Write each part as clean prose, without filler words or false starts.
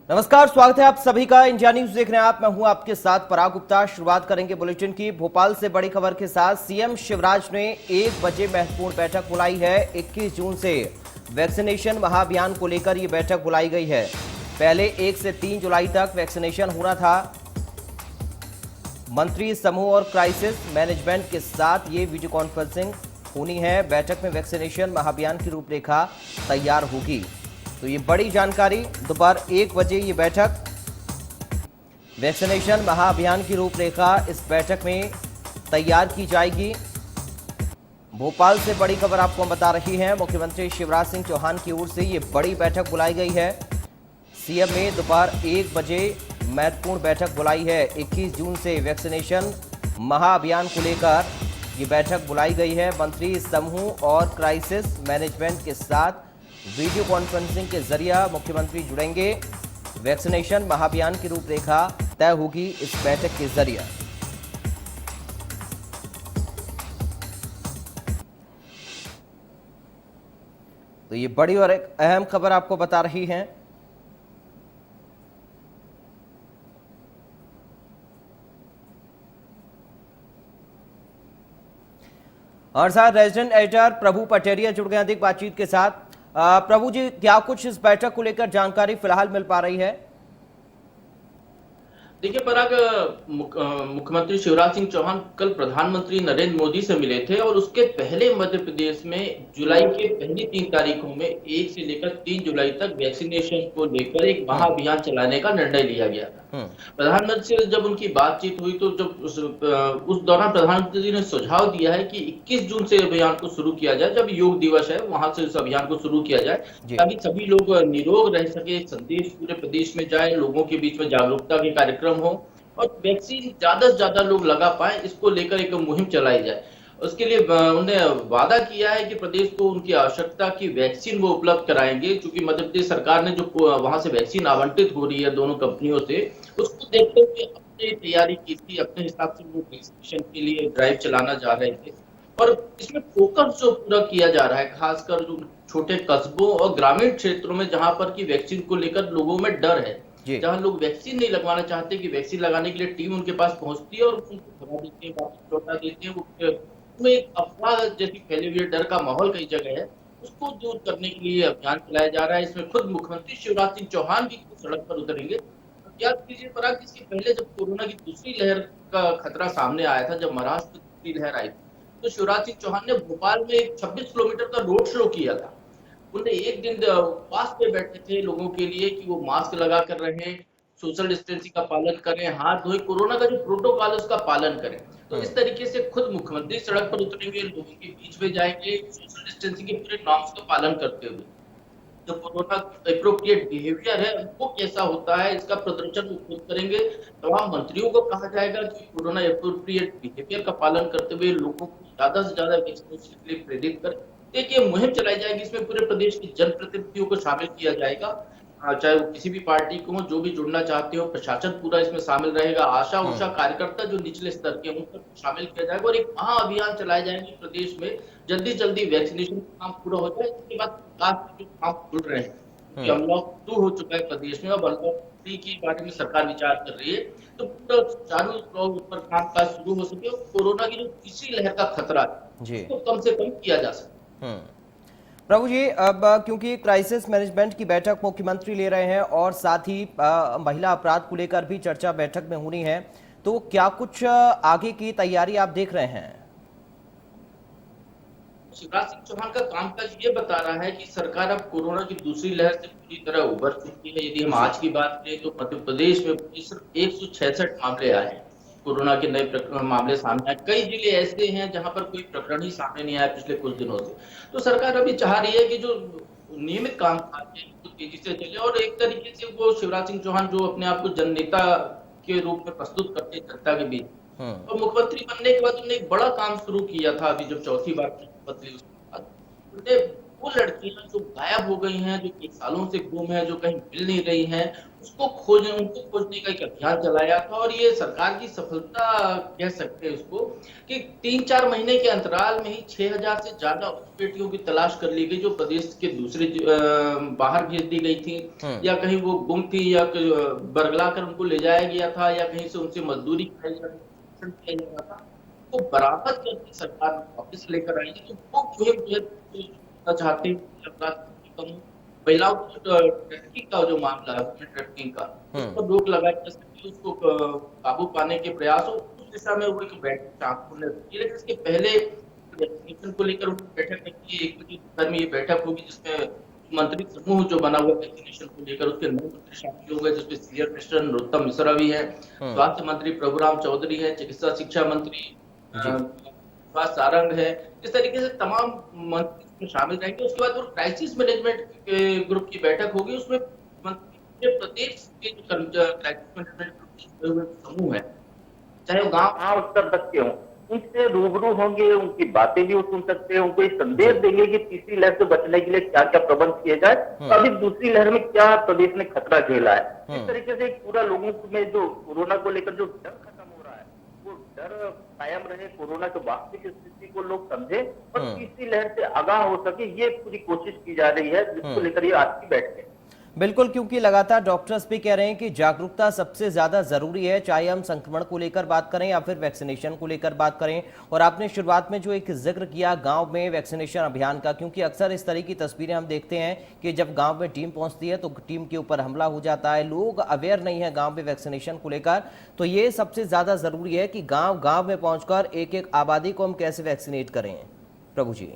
नमस्कार, स्वागत है आप सभी का। इंडिया न्यूज देख रहे हैं आप। मैं हूं आपके साथ पराग गुप्ता। शुरुआत करेंगे बुलेटिन की भोपाल से बड़ी खबर के साथ। सीएम शिवराज ने 1 बजे महत्वपूर्ण बैठक बुलाई है। 21 जून से वैक्सीनेशन महाअभियान को लेकर यह बैठक बुलाई गई है। पहले 1 से 3 जुलाई तक वैक्सीनेशन होना था। मंत्री समूह और क्राइसिस मैनेजमेंट के साथ ये वीडियो कॉन्फ्रेंसिंग होनी है। बैठक में वैक्सीनेशन महाअभियान की रूपरेखा तैयार होगी। तो ये बड़ी जानकारी। दोपहर 1 बजे ये बैठक, वैक्सीनेशन महाअभियान की रूपरेखा इस बैठक में तैयार की जाएगी। भोपाल से बड़ी खबर आपको हम बता रही हैं। मुख्यमंत्री शिवराज सिंह चौहान की ओर से ये बड़ी बैठक बुलाई गई है। सीएम ने दोपहर 1 बजे महत्वपूर्ण बैठक बुलाई है। 21 जून से वैक्सीनेशन महाअभियान को लेकर ये बैठक बुलाई गई है। मंत्री समूह और क्राइसिस मैनेजमेंट के साथ वीडियो कॉन्फ्रेंसिंग के जरिए मुख्यमंत्री जुड़ेंगे। वैक्सीनेशन महाअभियान की रूपरेखा तय होगी इस बैठक के जरिए। तो ये बड़ी और एक अहम खबर आपको बता रही हैं। और साथ रेजिडेंट एडिटर प्रभु पटेरिया जुड़ गए अधिक बातचीत के साथ। प्रभु जी, क्या कुछ इस बैठक को लेकर जानकारी फिलहाल मिल पा रही है? देखिए पराग, मुख्यमंत्री शिवराज सिंह चौहान कल प्रधानमंत्री नरेंद्र मोदी से मिले थे और उसके पहले मध्य प्रदेश में जुलाई के पहली 3 तारीखों में 1 से लेकर 3 जुलाई तक वैक्सीनेशन को लेकर एक महाअभियान चलाने का निर्णय लिया गया था। प्रधानमंत्री से जब उनकी बातचीत हुई तो जब उस दौरान प्रधानमंत्री ने सुझाव दिया है कि 21 जून से अभियान को शुरू किया जाए, जब योग दिवस है वहां से इस अभियान को शुरू किया जाए ताकि सभी लोग निरोग रह सके, संदेश पूरे प्रदेश में जाए, लोगों के बीच में जागरूकता के कार्यक्रम हो और वैक्सीन ज्यादा से ज्यादा लोग लगा पाए, इसको लेकर एक मुहिम चलाई जाए। उसके लिए उन्होंने वादा किया है कि प्रदेश को उनकी आवश्यकता की वैक्सीन वो उपलब्ध कराएंगे, क्योंकि मध्य प्रदेश सरकार ने जो वहां से वैक्सीन आवंटित हो रही है दोनों कंपनियों से, उसको देखते हुए अपनी तैयारी की थी। अपने हिसाब से वो वैक्सीनेशन के लिए ड्राइव चलाना जा रहे थे और इसमें फोकस जो पूरा किया जा रहा है, खासकर जो छोटे कस्बों और ग्रामीण क्षेत्रों में जहां पर की वैक्सीन को लेकर लोगों में डर है, जहां लोग वैक्सीन नहीं लगवाना चाहते कि वैक्सीन लगाने के लिए टीम उनके पास पहुंचती है और उनको भगा देते हैं, वापस लौटा देते हैं। वो एक अफवाह जैसी फैली हुई डर का माहौल कई जगह है, उसको दूर करने के लिए अभियान चलाया जा रहा है। इसमें खुद मुख्यमंत्री शिवराज सिंह चौहान भी सड़क पर उतरेंगे। याद कीजिए पराग, इसके पहले जब कोरोना की दूसरी लहर का खतरा सामने आया था, जब महाराष्ट्र में दूसरी लहर आई थी, तो शिवराज सिंह चौहान ने भोपाल में एक 26 किलोमीटर का रोड शो किया था। उन्हें एक दिन उपवास पे बैठे थे लोगों के लिए कि वो मास्क लगा कर रहें, सोशल डिस्टेंसिंग का पालन करें, हाथ धोए, कोरोना का जो प्रोटोकॉल है उसका पालन करें। तो इस तरीके से खुद मुख्यमंत्री सड़क पर उतरेंगे, लोगों के बीच में जाएंगे, सोशल डिस्टेंसिंग के पूरे नॉर्म्स का पालन करते हुए। जो कोरोना एप्रोप्रिएट बिहेवियर है वो कैसा होता है, इसका प्रदर्शन वो खुद करेंगे। तमाम मंत्रियों को कहा जाएगा कि कोरोना एप्रोप्रिएट बिहेवियर का पालन करते हुए लोगों को ज्यादा से ज्यादा वैक्सीनेशन के लिए प्रेरित करें। एक ये मुहिम चलाई जाएगी, इसमें पूरे प्रदेश की जनप्रतिनिधियों को शामिल किया जाएगा। चाहे वो किसी भी पार्टी को हो, जो भी जुड़ना चाहते हो, प्रशासन पूरा इसमें शामिल रहेगा। आशा उषा कार्यकर्ता जो निचले स्तर के उन पर शामिल किया जाएगा और एक महाअभियान चलाए जाएंगे प्रदेश में। जल्दी जल्दी वैक्सीनेशन का काम पूरा हो जाए, इसके बाद विकास के जो काम खुल रहे हैं, अनलॉक 2 हो चुका है प्रदेश में, अब अनलॉक 3 के बारे में सरकार विचार कर रही है, तो पूरा चालू पर काम काज शुरू हो सके और कोरोना की जो तीसरी लहर का खतरा है उसको कम से कम किया जा सके। प्रभु जी, अब क्योंकि क्राइसिस मैनेजमेंट की बैठक मुख्यमंत्री ले रहे हैं और साथ ही महिला अपराध को लेकर भी चर्चा बैठक में होनी है, तो क्या कुछ आगे की तैयारी आप देख रहे हैं? शिवराज सिंह चौहान का कामकाज ये बता रहा है कि सरकार अब कोरोना की दूसरी लहर से पूरी तरह उबर चुकी है। यदि हम आज की बात करें तो मध्य प्रदेश में सिर्फ 166 मामले आए हैं, कोरोना के नए मामले सामने आए। कई जिले ऐसे हैं जहां पर कोई प्रकरण ही सामने नहीं आया पिछले कुछ दिनों से। तो सरकार अभी चाह रही है कि जो नियमित कामकाज है वो तेजी से चले और एक तरीके से वो शिवराज सिंह चौहान जो अपने आप को जननेता के रूप में प्रस्तुत करते हैं जनता के बीच, और मुख्यमंत्री बनने के बाद उन्होंने एक बड़ा काम शुरू किया था। अभी जब चौथी बार बदली उसके बाद उन्होंने वो लड़कियां जो गायब हो गई हैं, जो कई सालों से गुम है, जो कहीं मिल नहीं रही हैं, उनको खोजने का एक अभियान चलाया था और ये सरकार की सफलता कह सकते हैं उसको कि 3-4 महीने के अंतराल में ही 6000 से ज्यादा उस बेटियों की तलाश कर ली गई जो प्रदेश के दूसरे बाहर भेज दी गई थी या कहीं वो गुम थी या बरगला कर उनको ले जाया गया था या कहीं से उनसे मजदूरी कराई जा शोषण किया जा रहा था। तो बरामद करके सरकार वापस लेकर आई है। तो वो जो है चाहते हैं कि अपराध कम हो। महिलाओं को ट्रैफिकिंग का जो मामला है ह्यूमन ट्रैफिकिंग का उस पर रोक लगाई जा सकती है, उसको काबू पाने के प्रयास हो उस दिशा में वो एक बैठक चाहते हैं। लेकिन इसके पहले वैक्सीनेशन को लेकर उन्होंने बैठक रखी है। 1 बजे दोपहर में ये बैठक होगी जिसमें मंत्री समूह जो बना हुआ वैक्सीनेशन को लेकर उसके 9 मंत्री शामिल होंगे जिसमें सीनियर मिनिस्टर नरोत्तम मिश्रा भी है, स्वास्थ्य मंत्री प्रभुराम चौधरी है, चिकित्सा शिक्षा मंत्री स्वास्थ्य सारंग है। इस तरीके से तमाम मंत्री इसमें शामिल रहेंगे। उसके बाद वो क्राइसिस मैनेजमेंट के ग्रुप की बैठक होगी। उसमें मंत्री के प्रदेश के जो क्राइसिस मैनेजमेंट ग्रुप के जुड़े हुए समूह है, चाहे वो गांव स्तर तक के हों, उनसे रूबरू होंगे, उनकी बातें भी वो सुन सकते हैं, उनको एक संदेश देंगे कि तीसरी लहर से बचने के लिए क्या क्या प्रबंध किए जाए और अभी दूसरी लहर में क्या प्रदेश ने खतरा झेला है। इस तरीके से एक पूरा लोगों में जो कोरोना को लेकर जो डर खत्म हो रहा है वो डर कायम रहे, कोरोना की वास्तविक स्थिति को लोग समझे और तीसरी लहर से आगाह हो सके, ये पूरी कोशिश की जा रही है जिसको लेकर ये आज की बैठक है। बिल्कुल, क्योंकि लगातार डॉक्टर्स भी कह रहे हैं कि जागरूकता सबसे ज्यादा जरूरी है, चाहे हम संक्रमण को लेकर बात करें या फिर वैक्सीनेशन को लेकर बात करें। और आपने शुरुआत में जो एक जिक्र किया गांव में वैक्सीनेशन अभियान का, क्योंकि अक्सर इस तरह की तस्वीरें हम देखते हैं कि जब गांव में टीम पहुंचती है तो टीम के ऊपर हमला हो जाता है, लोग अवेयर नहीं है गाँव में वैक्सीनेशन को लेकर। तो ये सबसे ज्यादा जरूरी है कि गाँव गाँव में पहुंचकर एक एक आबादी को हम कैसे वैक्सीनेट करें। प्रभु जी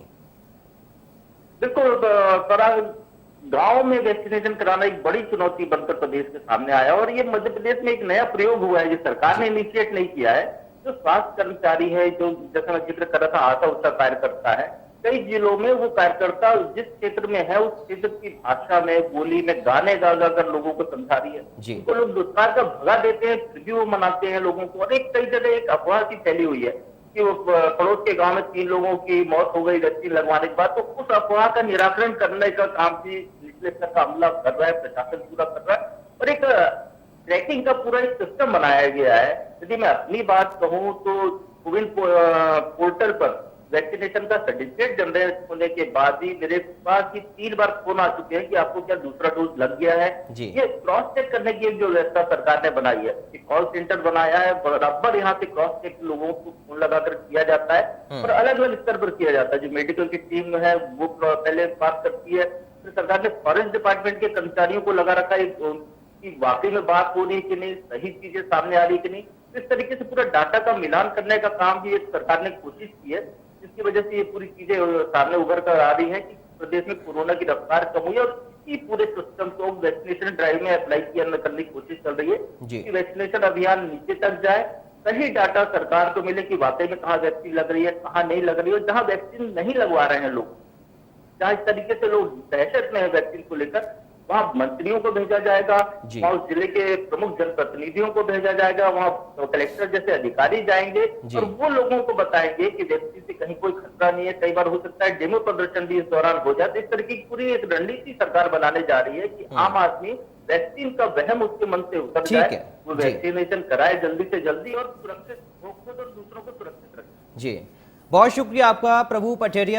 बिल्कुल, गांव में वैक्सीनेशन कराना एक बड़ी चुनौती बनकर प्रदेश के सामने आया और ये मध्य प्रदेश में एक नया प्रयोग हुआ है जो सरकार ने इनिशिएट नहीं किया है। जो स्वास्थ्य कर्मचारी है, जो जैसा मैं जिक्र कर रहा था आशा उसका कार्यकर्ता है, कई जिलों में वो कार्यकर्ता जिस क्षेत्र में है उस क्षेत्र की भाषा में बोली में गाने गा गा कर लोगों को समझा रही है। उनको लोग रोजगार का भगा देते हैं, फिर भी वो मनाते हैं लोगों को। और एक कई जगह एक अफवाह सी फैली हुई है कि वो पड़ोस के गांव में 3 लोगों की मौत हो गई वैक्सीन लगवाने के बाद, तो उस अफवाह का निराकरण करने का काम भी निचले स्तर का हमला कर रहा है, प्रशासन पूरा कर रहा है और एक ट्रैकिंग का पूरा एक सिस्टम बनाया गया है। यदि मैं अपनी बात कहूं तो कोविन पोर्टल पर वैक्सीनेशन का सर्टिफिकेट जनरेट होने के बाद ही मेरे पास ही 3 बार फोन आ चुके हैं कि आपको क्या दूसरा डोज लग गया है। ये क्रॉस चेक करने की जो व्यवस्था सरकार ने बनाई है, कॉल सेंटर बनाया है, बराबर यहाँ से क्रॉस चेक लोगों को फोन लगाकर किया जाता है और अलग अलग स्तर पर किया जाता है। जो मेडिकल की टीम है वो पहले बात करती है, फिर सरकार ने फॉरेस्ट डिपार्टमेंट के कर्मचारियों को लगा रखा है कि वाकई में बात हो रही है कि नहीं, सही चीजें सामने आ रही कि नहीं। इस तरीके से पूरा डाटा का मिलान करने का काम भी सरकार ने कोशिश की है, जिसकी वजह से ये पूरी चीजें सामने उभर कर आ रही है कि प्रदेश में कोरोना की रफ्तार कम हुई और इसी पूरे सिस्टम को वैक्सीनेशन ड्राइव में अप्लाई करने की कोशिश चल रही है कि वैक्सीनेशन अभियान नीचे तक जाए, सही डाटा सरकार को मिले कि वाकई में कहाँ वैक्सीन लग रही है, कहाँ नहीं लग रही है। और जहाँ वैक्सीन नहीं लगवा रहे हैं लोग, जहाँ इस तरीके से लोग दहशत में है वैक्सीन को लेकर, वहाँ मंत्रियों को भेजा जाएगा, वहाँ उस जिले के प्रमुख जनप्रतिनिधियों को भेजा जाएगा, वहाँ कलेक्टर जैसे अधिकारी जाएंगे और वो लोगों को बताएंगे कि वैक्सीन से कहीं कोई खतरा नहीं है। कई बार हो सकता है डेमो प्रदर्शन भी इस दौरान हो जाए। इस तरीके की पूरी एक रणनीति सरकार बनाने जा रही है कि आम आदमी वैक्सीन का वहम उसके मन से उतर जाए, वो वैक्सीनेशन कराए जल्दी से जल्दी और सुरक्षित हो खुद और दूसरों को सुरक्षित रखे। जी, बहुत शुक्रिया आपका प्रभु पटेरिया।